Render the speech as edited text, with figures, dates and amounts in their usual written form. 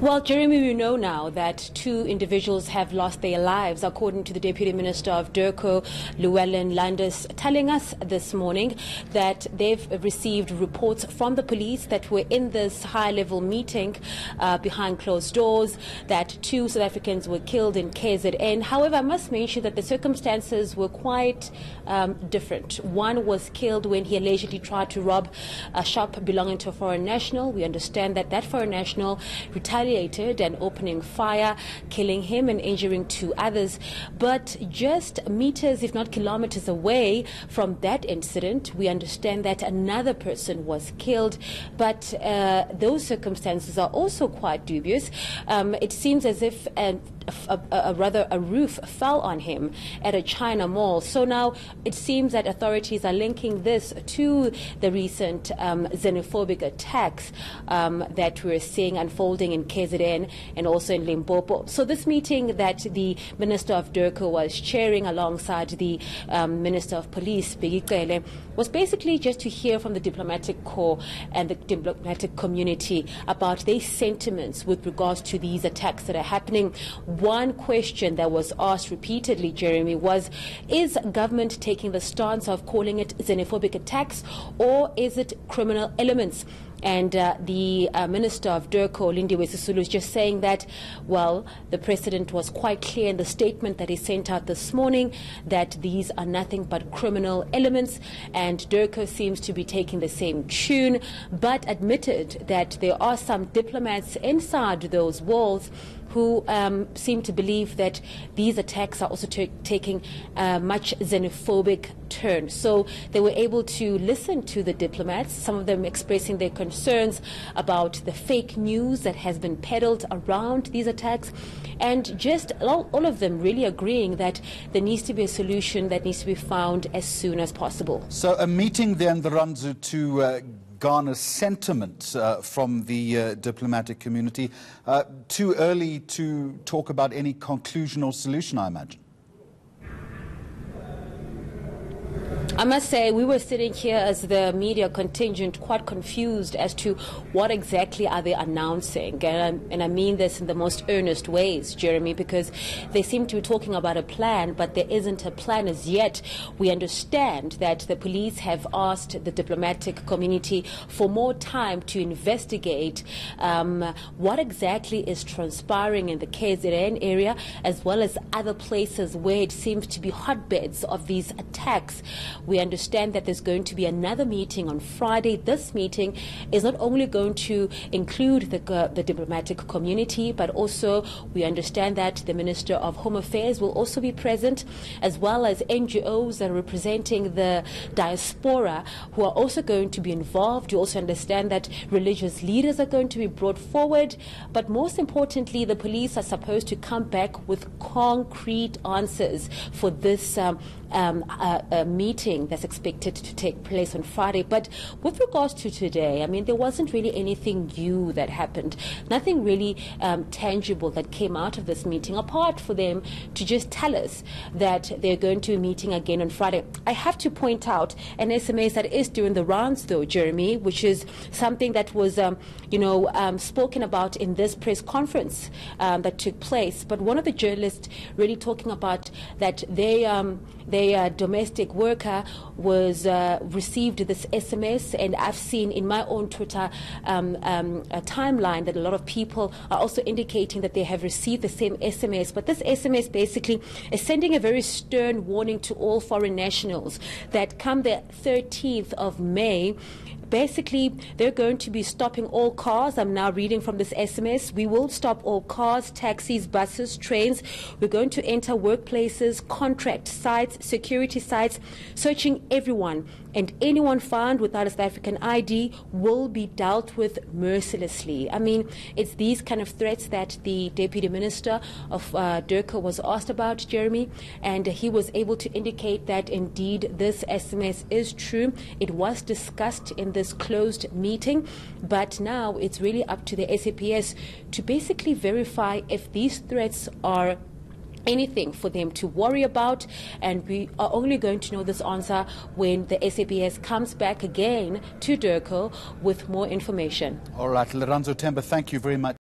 Well, Jeremy, we know now that 2 individuals have lost their lives, according to the Deputy Minister of Durko, Llewellyn Landis, telling us this morning that they've received reports from the police that were in this high-level meeting behind closed doors, that 2 South Africans were killed in KZN. However, I must mention that the circumstances were quite different. One was killed when he allegedly tried to rob a shop belonging to a foreign national. We understand that that foreign national retaliated and opening fire, killing him and injuring 2 others. But just meters, if not kilometers away from that incident, we understand that another person was killed. But those circumstances are also quite dubious. It seems as if a roof fell on him at a China mall. So now it seems that authorities are linking this to the recent xenophobic attacks that we're seeing unfolding in KZN and also in Limpopo. So this meeting that the Minister of Durko was chairing alongside the Minister of Police, Bheki Cele, was basically just to hear from the diplomatic corps and the diplomatic community about their sentiments with regards to these attacks that are happening. One question that was asked repeatedly, Jeremy, was, is government taking the stance of calling it xenophobic attacks, or is it criminal elements? And the Minister of Durko, Lindiwe Sisulu, is just saying that, well, the President was quite clear in the statement that he sent out this morning that these are nothing but criminal elements, and Durko seems to be taking the same tune, but admitted that there are some diplomats inside those walls who seem to believe that these attacks are also taking a much xenophobic turn. So they were able to listen to the diplomats, some of them expressing their concerns about the fake news that has been peddled around these attacks, and just all of them really agreeing that there needs to be a solution that needs to be found as soon as possible. So a meeting then, Lirandzu, to garner sentiment from the diplomatic community. Too early to talk about any conclusion or solution, I imagine. I must say, we were sitting here as the media contingent quite confused as to what exactly are they announcing. And I mean this in the most earnest ways, Jeremy, because they seem to be talking about a plan, but there isn't a plan as yet. We understand that the police have asked the diplomatic community for more time to investigate what exactly is transpiring in the KZN area, as well as other places where it seems to be hotbeds of these attacks. We understand that there's going to be another meeting on Friday. This meeting is not only going to include the diplomatic community, but also we understand that the Minister of Home Affairs will also be present, as well as NGOs that are representing the diaspora who are also going to be involved. You also understand that religious leaders are going to be brought forward. But most importantly, the police are supposed to come back with concrete answers for this meeting that's expected to take place on Friday. But with regards to today, I mean, there wasn't really anything new that happened, nothing really tangible that came out of this meeting, apart for them to just tell us that they're going to be meeting again on Friday. I have to point out an SMS that is during the rounds, though, Jeremy, which is something that was, spoken about in this press conference that took place. But one of the journalists really talking about that their domestic worker was received this SMS, and I've seen in my own Twitter timeline that a lot of people are also indicating that they have received the same SMS. But this SMS basically is sending a very stern warning to all foreign nationals that come the 13th of May, basically, they're going to be stopping all cars. I'm now reading from this SMS. We will stop all cars, taxis, buses, trains. We're going to enter workplaces, contract sites, security sites, searching everyone. And anyone found without a South African ID will be dealt with mercilessly. I mean, it's these kind of threats that the Deputy Minister of Durko was asked about, Jeremy, and he was able to indicate that indeed this SMS is true. It was discussed in this closed meeting, but now it's really up to the SAPS to basically verify if these threats are anything for them to worry about, and we are only going to know this answer when the SAPS comes back again to Durko with more information. All right, Lirandzu Themba, thank you very much.